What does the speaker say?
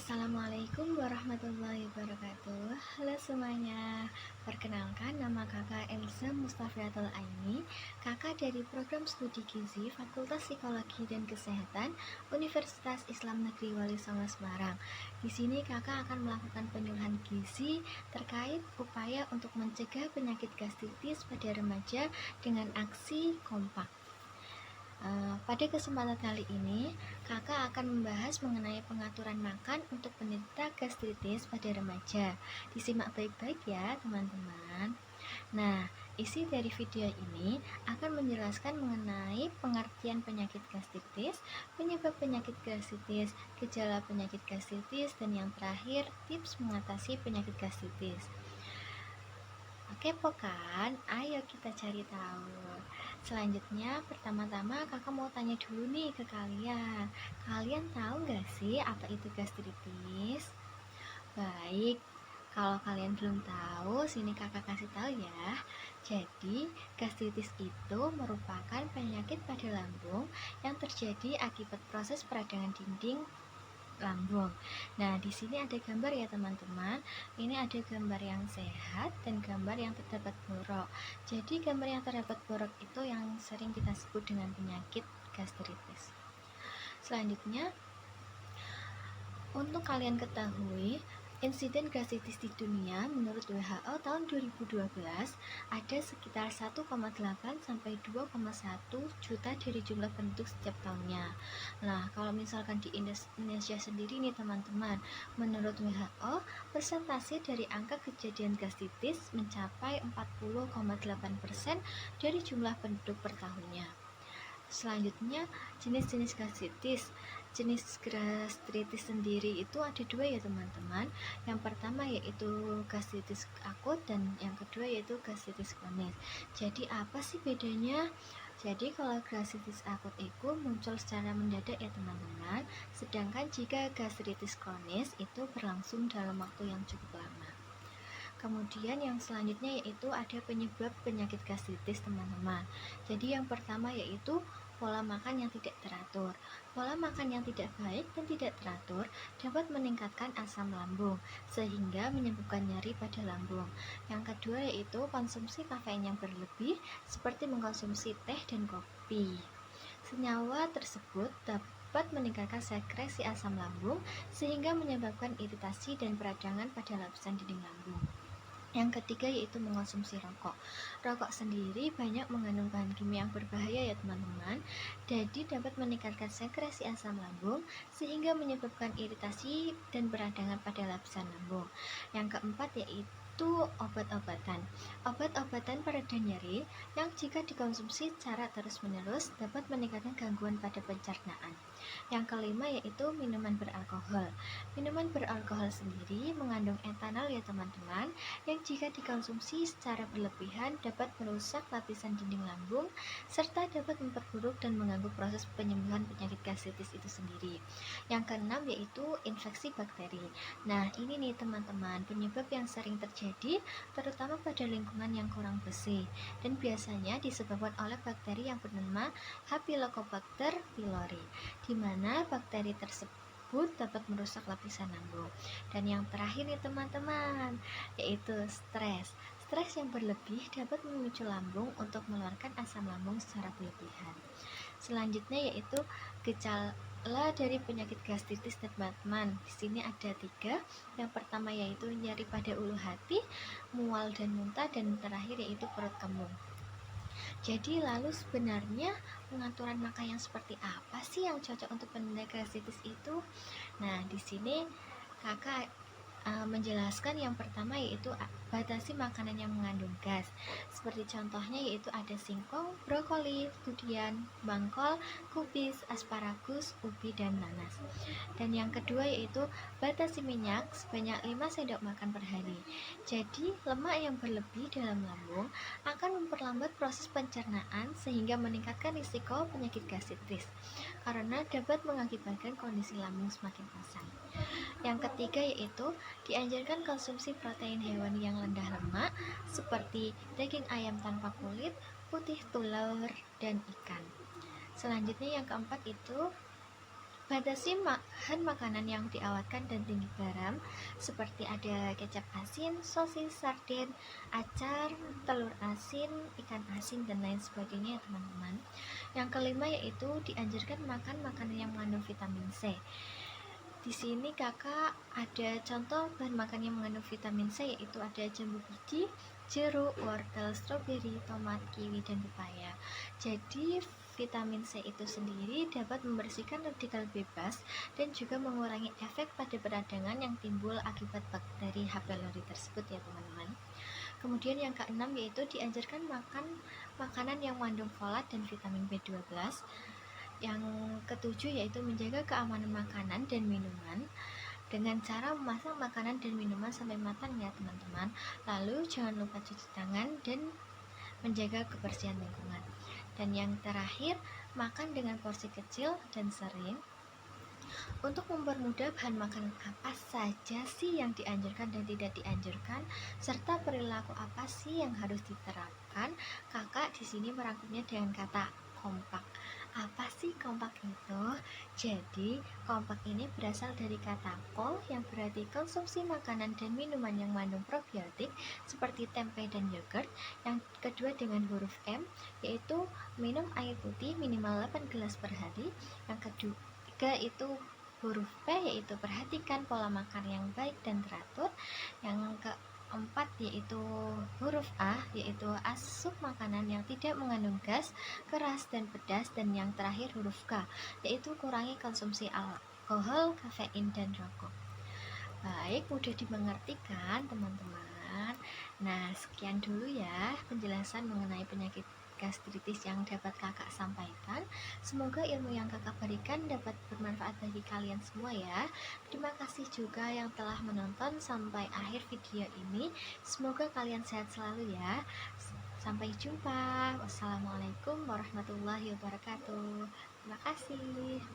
Assalamualaikum warahmatullahi wabarakatuh. Halo semuanya, perkenalkan nama kakak Elsa Mustafiatul Aini, kakak dari program studi Gizi Fakultas Psikologi dan Kesehatan Universitas Islam Negeri Wali Songo Semarang. Di sini kakak akan melakukan penyuluhan gizi terkait upaya untuk mencegah penyakit gastritis pada remaja dengan aksi kompak. Pada kesempatan kali ini, kakak akan membahas mengenai pengaturan makan untuk penderita gastritis pada remaja. Disimak baik-baik ya, teman-teman. Nah, isi dari video ini akan menjelaskan mengenai pengertian penyakit gastritis, penyebab penyakit gastritis, gejala penyakit gastritis, dan yang terakhir, tips mengatasi penyakit gastritis. Kepo kan? Ayo kita cari tahu. Selanjutnya, pertama-tama kakak mau tanya dulu nih ke kalian. Kalian tahu nggak sih apa itu gastritis? Baik, kalau kalian belum tahu, sini kakak kasih tahu ya. Jadi, gastritis itu merupakan penyakit pada lambung yang terjadi akibat proses peradangan dinding lambung. Nah, di sini ada gambar ya teman-teman. Ini ada gambar yang sehat dan gambar yang terdapat borok. Jadi gambar yang terdapat borok itu yang sering kita sebut dengan penyakit gastritis. Selanjutnya, untuk kalian ketahui, insiden gastritis di dunia menurut WHO tahun 2012 ada sekitar 1,8 sampai 2,1 juta dari jumlah penduduk setiap tahunnya. Nah, kalau misalkan di Indonesia sendiri nih teman-teman, menurut WHO persentase dari angka kejadian gastritis mencapai 40,8% dari jumlah penduduk per tahunnya. Selanjutnya, jenis-jenis gastritis. Jenis gastritis sendiri itu ada dua ya teman-teman. Yang pertama yaitu gastritis akut dan yang kedua yaitu gastritis kronis. Jadi apa sih bedanya? Jadi kalau gastritis akut itu muncul secara mendadak ya teman-teman. Sedangkan jika gastritis kronis itu berlangsung dalam waktu yang cukup lama. Kemudian yang selanjutnya yaitu ada penyebab penyakit gastritis teman-teman. Jadi yang pertama yaitu pola makan yang tidak teratur. Pola makan yang tidak baik dan tidak teratur dapat meningkatkan asam lambung sehingga menyebabkan nyeri pada lambung. Yang kedua yaitu konsumsi kafein yang berlebih seperti mengkonsumsi teh dan kopi. Senyawa tersebut dapat meningkatkan sekresi asam lambung sehingga menyebabkan iritasi dan peradangan pada lapisan dinding lambung. Yang ketiga yaitu mengonsumsi rokok. Rokok sendiri banyak mengandung bahan kimia yang berbahaya ya teman-teman. Jadi dapat meningkatkan sekresi asam lambung sehingga menyebabkan iritasi dan peradangan pada lapisan lambung. Yang keempat yaitu obat-obatan. Obat-obatan pereda nyeri yang jika dikonsumsi secara terus-menerus dapat meningkatkan gangguan pada pencernaan. Yang kelima yaitu minuman beralkohol. Minuman beralkohol sendiri mengandung etanol ya teman-teman, yang jika dikonsumsi secara berlebihan dapat merusak lapisan dinding lambung serta dapat memperburuk dan mengganggu proses penyembuhan penyakit gastritis itu sendiri. Yang keenam yaitu infeksi bakteri. Nah, ini nih teman-teman, penyebab yang sering terjadi terutama pada lingkungan yang kurang bersih dan biasanya disebabkan oleh bakteri yang bernama Staphylococcus pylori, di mana bakteri tersebut dapat merusak lapisan lambung. Dan yang terakhir nih teman-teman, yaitu stres. Stres yang berlebih dapat memicu lambung untuk mengeluarkan asam lambung secara berlebihan. Selanjutnya yaitu gejala dari penyakit gastritis teman-teman. Di sini ada 3. Yang pertama yaitu nyeri pada ulu hati, mual dan muntah, dan terakhir yaitu perut kembung. Jadi lalu sebenarnya pengaturan makan yang seperti apa sih yang cocok untuk penderita gastritis itu? Nah, di sini kakak menjelaskan yang pertama yaitu batasi makanan yang mengandung gas. Seperti contohnya yaitu ada singkong, brokoli, durian, bangkol, kubis, asparagus, ubi, dan nanas. Dan yang kedua yaitu batasi minyak sebanyak 5 sendok makan per hari. Jadi lemak yang berlebih dalam lambung akan memperlambat proses pencernaan sehingga meningkatkan risiko penyakit gastritis karena dapat mengakibatkan kondisi lambung semakin pasang. Yang ketiga yaitu dianjurkan konsumsi protein hewani yang rendah lemak seperti daging ayam tanpa kulit, putih telur, dan ikan. Selanjutnya yang keempat itu Batasi bahan makanan yang diawetkan dan tinggi garam, seperti ada kecap asin, sosis, sarden, acar, telur asin, ikan asin, dan lain sebagainya ya teman-teman. Yang kelima yaitu dianjurkan makan makanan yang mengandung vitamin C. Di sini kakak ada contoh bahan makan yang mengandung vitamin C, yaitu ada jambu biji, jeruk, wortel, stroberi, tomat, kiwi, dan pepaya. Jadi vitamin C itu sendiri dapat membersihkan radikal bebas dan juga mengurangi efek pada peradangan yang timbul akibat bakteri H. pylori tersebut ya teman-teman. Kemudian yang keenam yaitu dianjurkan makan makanan yang mengandung folat dan vitamin B12. Yang ketujuh yaitu menjaga keamanan makanan dan minuman dengan cara memasak makanan dan minuman sampai matang ya teman-teman. Lalu jangan lupa cuci tangan dan menjaga kebersihan lingkungan. Dan yang terakhir, makan dengan porsi kecil dan sering. Untuk mempermudah bahan makanan apa saja sih yang dianjurkan dan tidak dianjurkan, serta perilaku apa sih yang harus diterapkan, kakak di sini merangkumnya dengan kata kompak. Apa sih kompak itu? Jadi, kompak ini berasal dari kata kol yang berarti konsumsi makanan dan minuman yang mengandung probiotik seperti tempe dan yogurt. Yang kedua dengan huruf M, yaitu minum air putih minimal 8 gelas per hari. Yang ketiga itu huruf P, yaitu perhatikan pola makan yang baik dan teratur. Yang keempat yaitu huruf A, yaitu asup makanan yang tidak mengandung gas, keras, dan pedas. Dan yang terakhir huruf K, yaitu kurangi konsumsi alkohol, kafein, dan rokok. Baik, mudah dimengerti kan teman-teman? Nah, sekian dulu ya penjelasan mengenai penyakit gastritis yang dapat kakak sampaikan. Semoga ilmu yang kakak berikan dapat bermanfaat bagi kalian semua ya. Terima kasih juga yang telah menonton sampai akhir video ini. Semoga kalian sehat selalu ya. Sampai jumpa. Wassalamualaikum warahmatullahi wabarakatuh. Terima kasih.